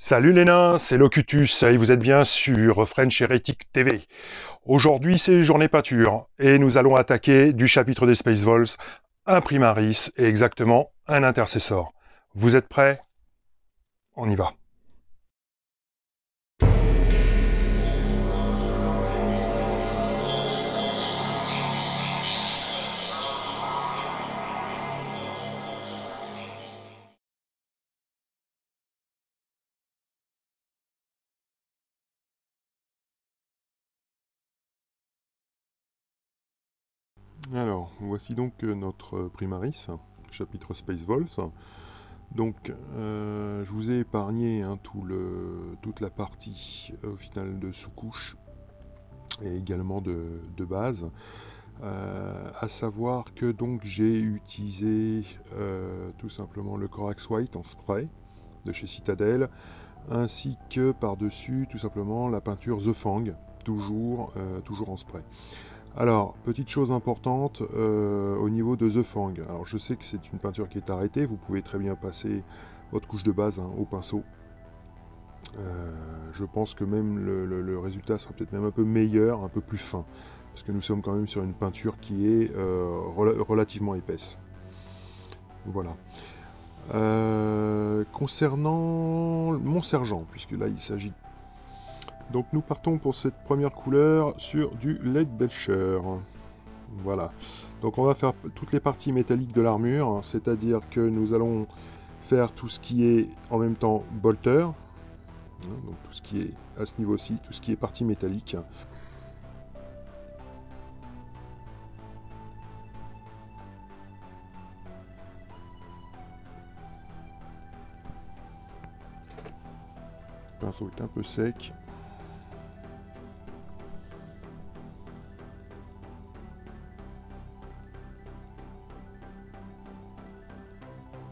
Salut les nains, c'est Locutus et vous êtes bien sur French Heretic TV. Aujourd'hui c'est journée pâture et nous allons attaquer du chapitre des Space Wolves un Primaris et exactement un intercessor. Vous êtes prêts? On y va. Alors, voici donc notre Primaris, chapitre Space Wolves. Donc, je vous ai épargné toute la partie au final de sous-couche et également de base. À savoir que donc j'ai utilisé tout simplement le Corax White en spray de chez Citadel, ainsi que par-dessus tout simplement la peinture The Fang, toujours en spray. Alors, petite chose importante au niveau de The Fang. Alors, je sais que c'est une peinture qui est arrêtée. Vous pouvez très bien passer votre couche de base au pinceau. Je pense que même le résultat sera peut-être même un peu meilleur, un peu plus fin. Parce que nous sommes quand même sur une peinture qui est relativement épaisse. Voilà. Concernant mon sergent, puisque là il s'agit... Donc nous partons pour cette première couleur sur du Leadbelcher. Voilà. Donc on va faire toutes les parties métalliques de l'armure, c'est-à-dire que nous allons faire tout ce qui est en même temps bolter, donc tout ce qui est à ce niveau-ci, tout ce qui est partie métallique. Le pinceau est un peu sec.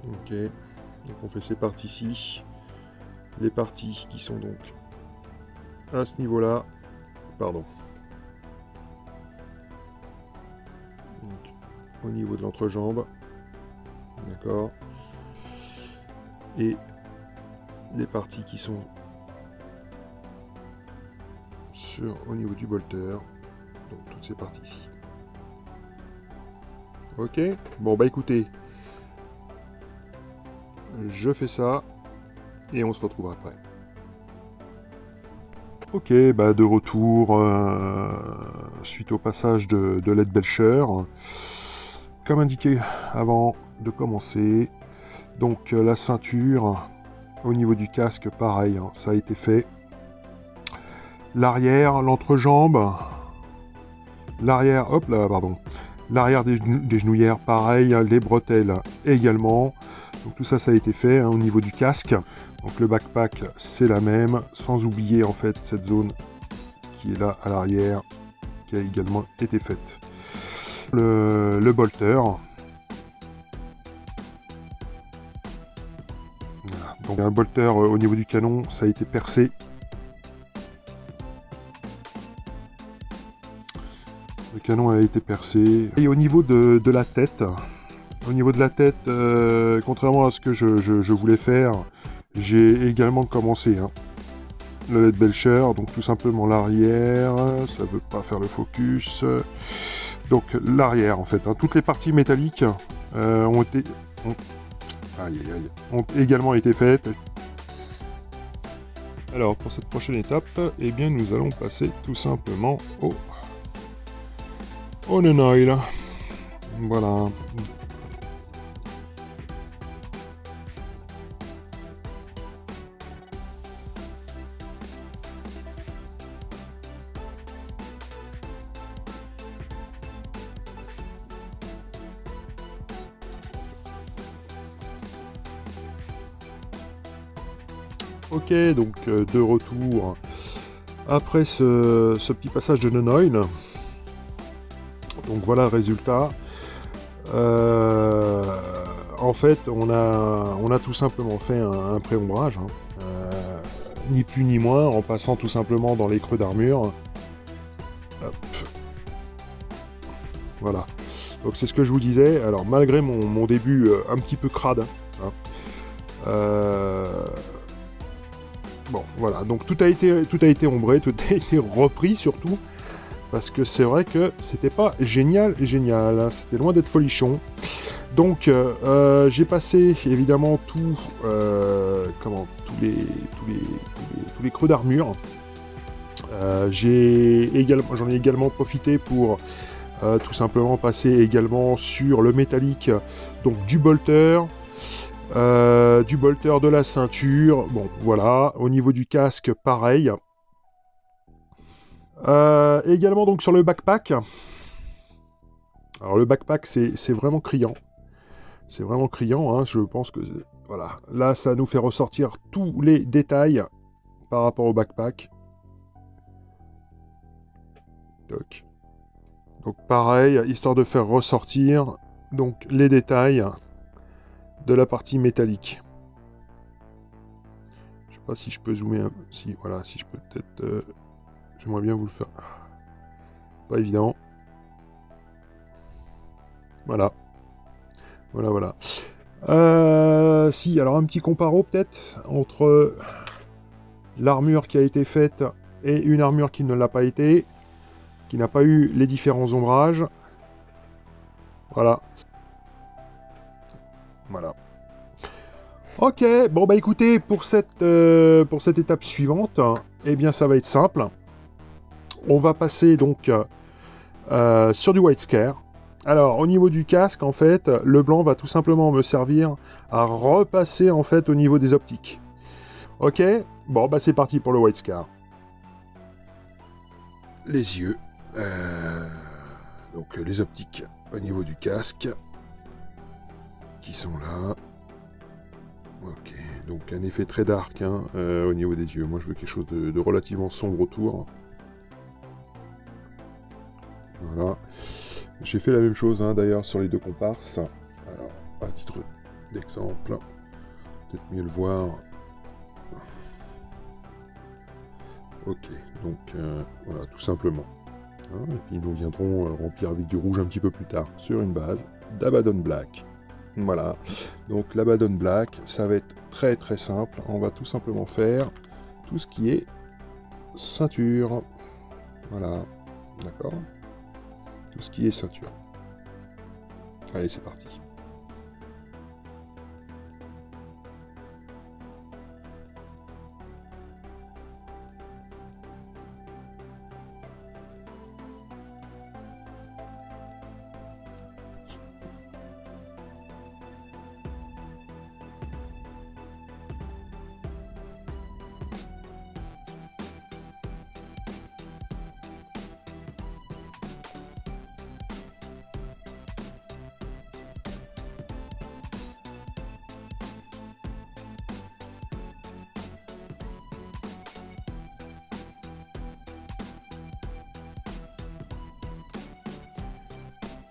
Ok, donc on fait ces parties-ci, les parties qui sont donc à ce niveau-là, pardon, donc, au niveau de l'entrejambe, d'accord, et les parties qui sont au niveau du bolter, donc toutes ces parties-ci. Ok, bon bah écoutez, je fais ça et on se retrouve après. Ok, bah de retour suite au passage de Leadbelcher. Comme indiqué avant de commencer, donc la ceinture au niveau du casque, pareil, hein, ça a été fait. L'arrière, l'entrejambe, l'arrière, hop là, pardon, l'arrière des genouillères, pareil, hein, les bretelles également. Donc tout ça, ça a été fait hein, au niveau du casque. Donc le backpack, c'est la même, sans oublier en fait cette zone qui est là à l'arrière, qui a également été faite. Le bolter. Voilà. Donc un bolter au niveau du canon, ça a été percé. Le canon a été percé. Et au niveau de la tête, contrairement à ce que je voulais faire, j'ai également commencé hein, le Leadbelcher, donc tout simplement l'arrière, ça veut pas faire le focus. Donc l'arrière en fait, hein, toutes les parties métalliques ont également été faites. Alors pour cette prochaine étape, eh bien nous allons passer tout simplement au Nonoil. Voilà. Ok, donc de retour après ce petit passage de Nonoil. Donc voilà le résultat. En fait, on a tout simplement fait un pré-ombrage, hein. Ni plus ni moins, en passant tout simplement dans les creux d'armure. Voilà. Donc c'est ce que je vous disais. Alors malgré mon début un petit peu crade, hein, Bon, voilà, donc tout a été ombré, tout a été repris surtout, parce que c'est vrai que c'était pas génial, hein, c'était loin d'être folichon. Donc, j'ai passé évidemment tous les creux d'armure. J'en ai également profité pour tout simplement passer également sur le métallique, donc du bolter, de la ceinture. Bon, voilà. Au niveau du casque, pareil. Également donc sur le backpack. Alors le backpack, c'est vraiment criant. C'est vraiment criant, hein, je pense que... Voilà, là, ça nous fait ressortir tous les détails par rapport au backpack. Toc. Donc pareil, histoire de faire ressortir donc, les détails de la partie métallique. Je sais pas si je peux zoomer un... Si, voilà, si je peux peut-être... J'aimerais bien vous le faire. Pas évident. Voilà. Voilà. Si, alors un petit comparo peut-être entre l'armure qui a été faite et une armure qui ne l'a pas été, qui n'a pas eu les différents ombrages. Voilà. Ok, bon bah écoutez, pour cette étape suivante, eh bien ça va être simple. On va passer donc sur du white scare. Alors, au niveau du casque, en fait, le blanc va tout simplement me servir à repasser, en fait, au niveau des optiques. Ok? Bon, bah c'est parti pour le white scar. Les yeux. Donc, les optiques au niveau du casque. Qui sont là. Ok, donc un effet très dark hein, au niveau des yeux. Moi, je veux quelque chose de relativement sombre autour. Voilà. J'ai fait la même chose hein, d'ailleurs sur les deux comparses. Alors, à titre d'exemple, peut-être mieux le voir. Ok, donc voilà, tout simplement. Hein, et puis nous viendrons remplir avec du rouge un petit peu plus tard sur une base d'Abaddon Black. Voilà, donc l'Abaddon Black, ça va être très très simple. On va tout simplement faire tout ce qui est ceinture. Voilà, d'accord ? Tout ce qui est ceinture. Allez, c'est parti.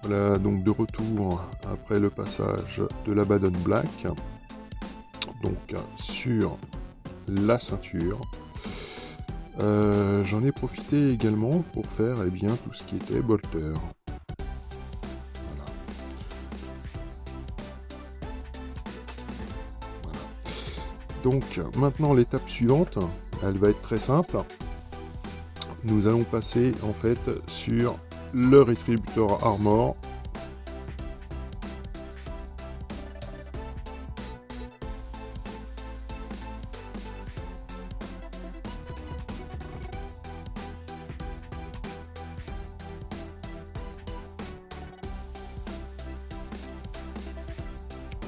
Voilà, donc de retour après le passage de l'Abaddon Black, donc sur la ceinture. J'en ai profité également pour faire eh bien, tout ce qui était bolter. Voilà. Donc maintenant l'étape suivante, elle va être très simple. Nous allons passer en fait sur le Retributor Armor.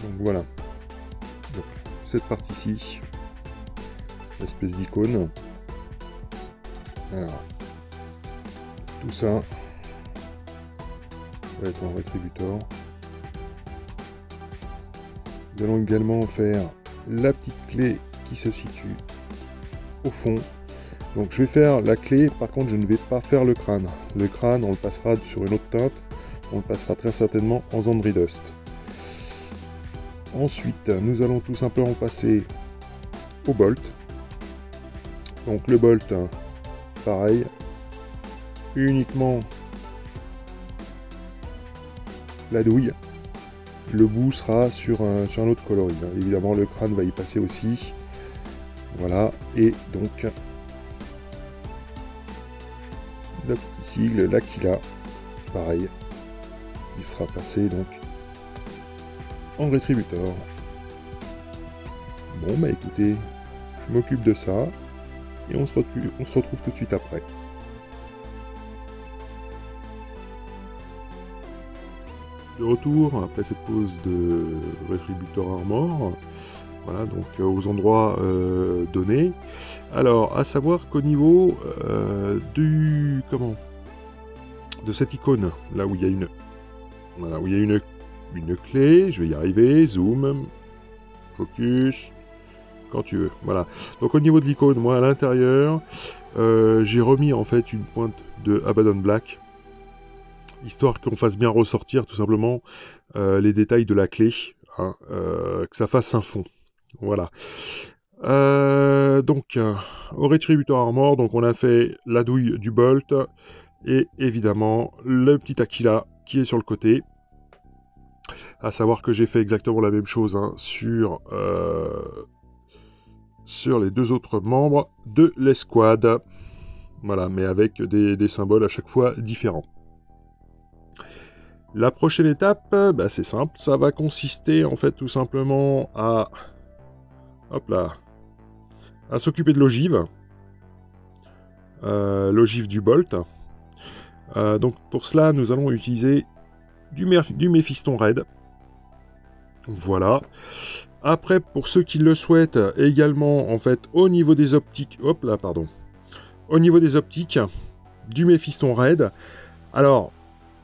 Donc voilà. Donc, cette partie-ci, l'espèce d'icône. Alors, tout ça va être en Retributor. Nous allons également faire la petite clé qui se situe au fond. Donc je vais faire la clé, par contre je ne vais pas faire le crâne. Le crâne on le passera sur une autre teinte, on le passera très certainement en Zandri Dust. Ensuite nous allons tout simplement passer au bolt. Donc le bolt, pareil, uniquement la douille. Le bout sera sur un autre coloris. Évidemment, le crâne va y passer aussi. Voilà, et donc le petit sigle, l'Aquila, pareil, il sera passé donc en rétributeur. Bon bah écoutez, je m'occupe de ça, et on se retrouve tout de suite après. De retour après cette pause de rétributeur armor, voilà, donc aux endroits donnés. Alors, à savoir qu'au niveau de cette icône, là où il y a une clé, je vais y arriver, zoom, focus, quand tu veux, voilà. Donc au niveau de l'icône, moi à l'intérieur, j'ai remis en fait une pointe de Abaddon Black, histoire qu'on fasse bien ressortir tout simplement les détails de la clé, hein, que ça fasse un fond. Voilà. Donc, au Rétributeur Armor, donc on a fait la douille du Bolt et évidemment le petit Aquila qui est sur le côté. À savoir que j'ai fait exactement la même chose hein, sur les deux autres membres de l'escouade. Voilà, mais avec des symboles à chaque fois différents. La prochaine étape, bah, c'est simple, ça va consister en fait tout simplement à s'occuper de l'ogive. L'ogive du Bolt. Donc pour cela, nous allons utiliser du Méphiston Red. Voilà. Après, pour ceux qui le souhaitent, également, en fait, au niveau des optiques... Au niveau des optiques, du Méphiston Red. Alors,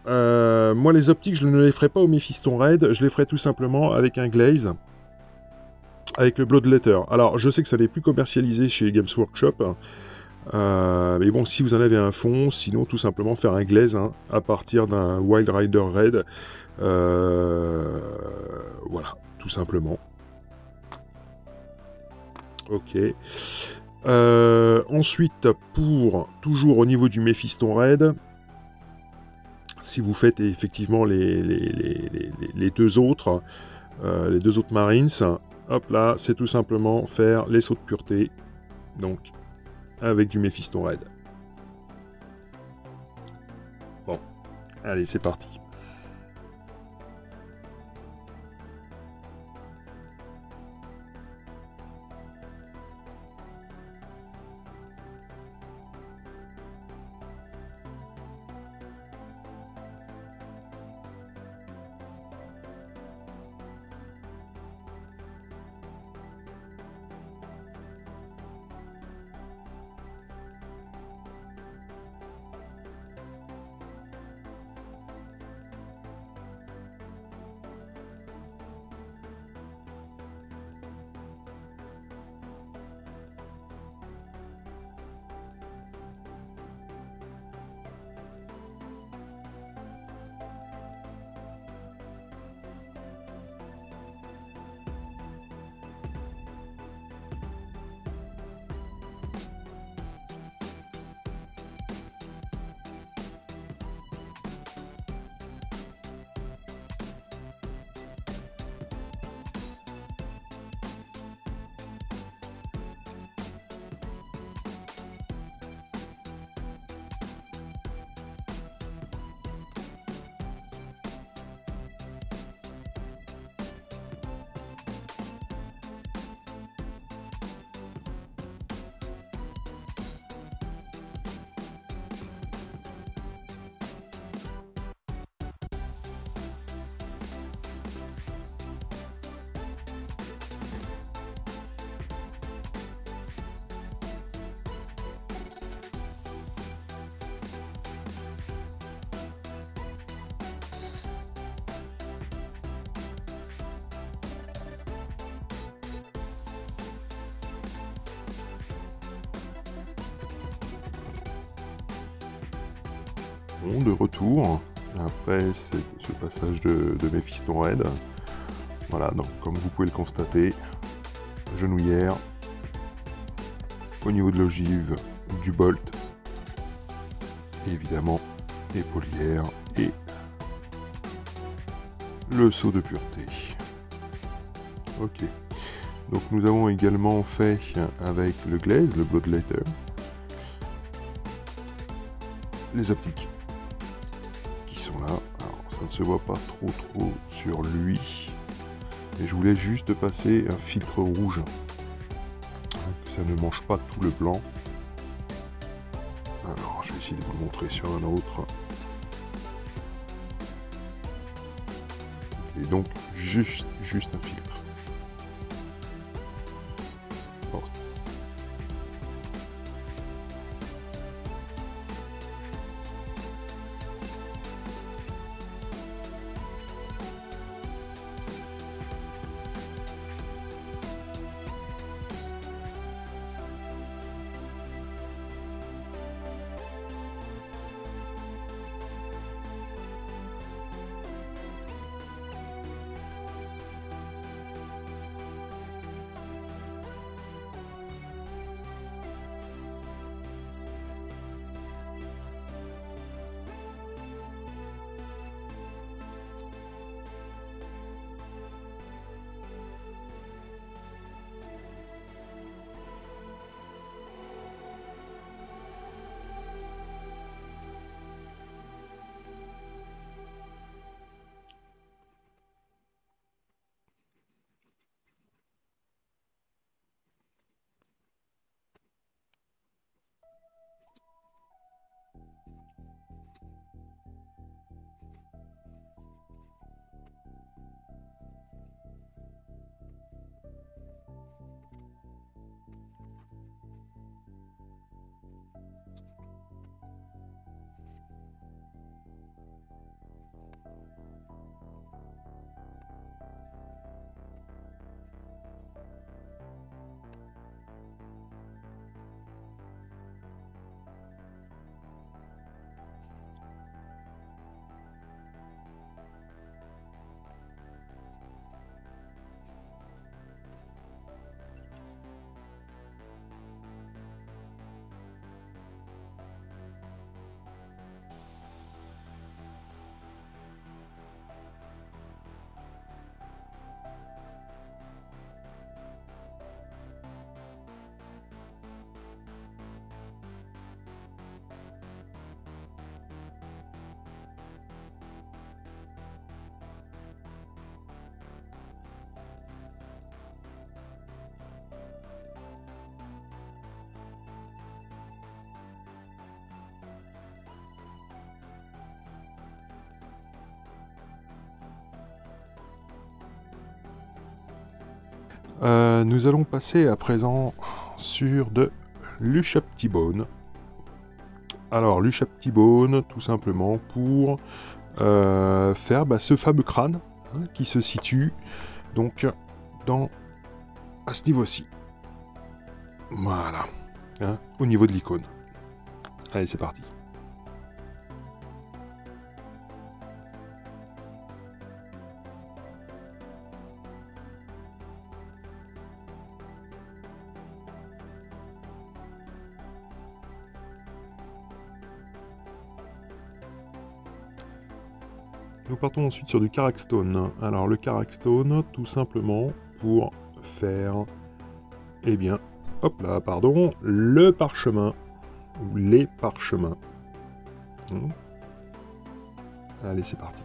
moi, les optiques, je ne les ferai pas au Méphiston Red. Je les ferai tout simplement avec un glaze. Avec le Bloodletter. Alors, je sais que ça n'est plus commercialisé chez Games Workshop. Mais bon, si vous en avez un fond, sinon tout simplement faire un glaze hein, à partir d'un Wild Rider Red. Voilà, tout simplement. Ok. Ensuite, toujours au niveau du Méphiston Red, si vous faites effectivement les deux autres Marines, hop là, c'est tout simplement faire les sauts de pureté. Donc, avec du Méphiston Red. Bon, allez, c'est parti. Bon, de retour, après ce passage de Méphiston Red. Voilà, donc comme vous pouvez le constater, genouillère, au niveau de l'ogive, du Bolt, et évidemment épaulière et le saut de pureté. Ok. Donc nous avons également fait avec le glaze, le bloodletter, les optiques qui sont là. Alors ça ne se voit pas trop sur lui, mais je voulais juste passer un filtre rouge, que ça ne mange pas tout le blanc. Alors je vais essayer de vous le montrer sur un autre. Et donc juste un filtre. Bon. Nous allons passer à présent sur de l'Ushaptibone. Alors l'Ushaptibone, tout simplement pour faire ce fameux crâne qui se situe donc à ce niveau-ci. Voilà, au niveau de l'icône. Allez, c'est parti. Nous partons ensuite sur du Karakstone. Alors le Karakstone, tout simplement pour faire, eh bien, hop là, pardon, le parchemin, ou les parchemins. Allez, c'est parti.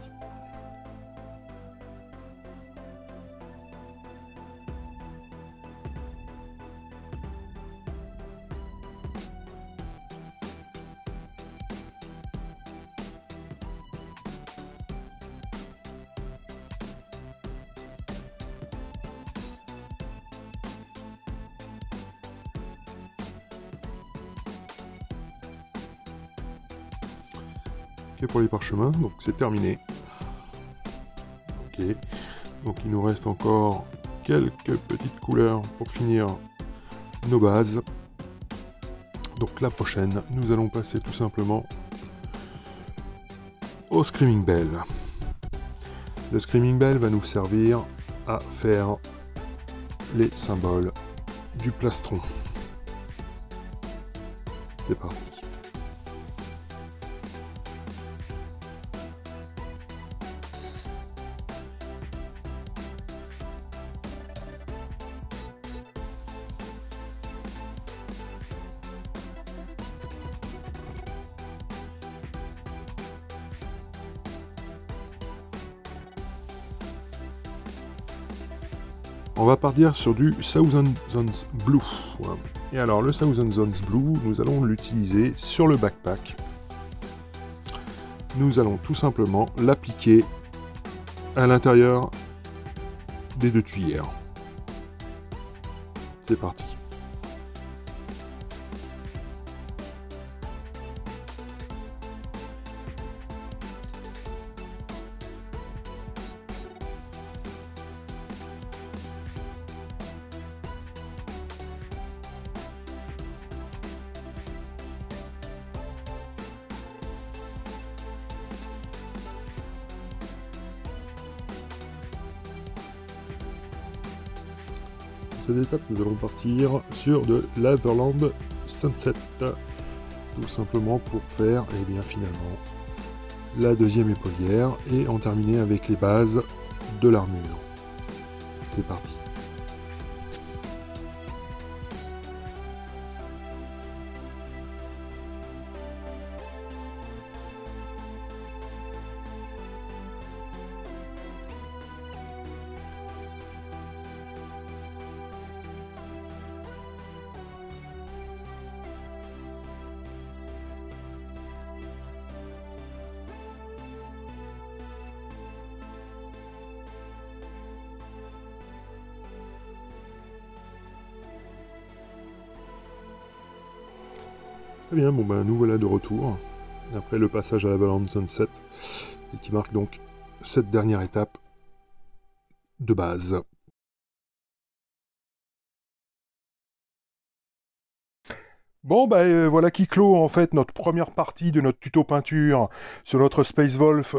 Pour les parchemins, donc c'est terminé. Ok, donc il nous reste encore quelques petites couleurs pour finir nos bases. Donc la prochaine, nous allons passer tout simplement au Screaming Bell. Le Screaming Bell va nous servir à faire les symboles du plastron. C'est parti. On va partir sur du Thousand Zones Blue. Voilà. Et alors le Thousand Zones Blue, nous allons l'utiliser sur le backpack. Nous allons tout simplement l'appliquer à l'intérieur des 2 tuyères. C'est parti. Cette étape, nous allons partir sur de l'Averland Sunset, tout simplement pour faire, eh bien finalement, la deuxième épaulière et en terminer avec les bases de l'armure. C'est parti. Très bien, bon ben nous voilà de retour, après le passage à l'Averland Sunset, et qui marque donc cette dernière étape de base. Bon, voilà qui clôt en fait notre première partie de notre tuto peinture sur notre Space Wolf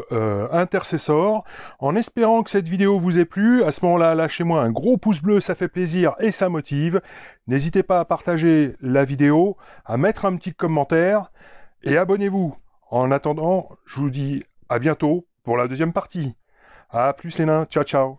Intercessor. En espérant que cette vidéo vous ait plu, à ce moment-là, lâchez-moi un gros pouce bleu, ça fait plaisir et ça motive. N'hésitez pas à partager la vidéo, à mettre un petit commentaire et abonnez-vous. En attendant, je vous dis à bientôt pour la deuxième partie. À plus les nains, ciao ciao.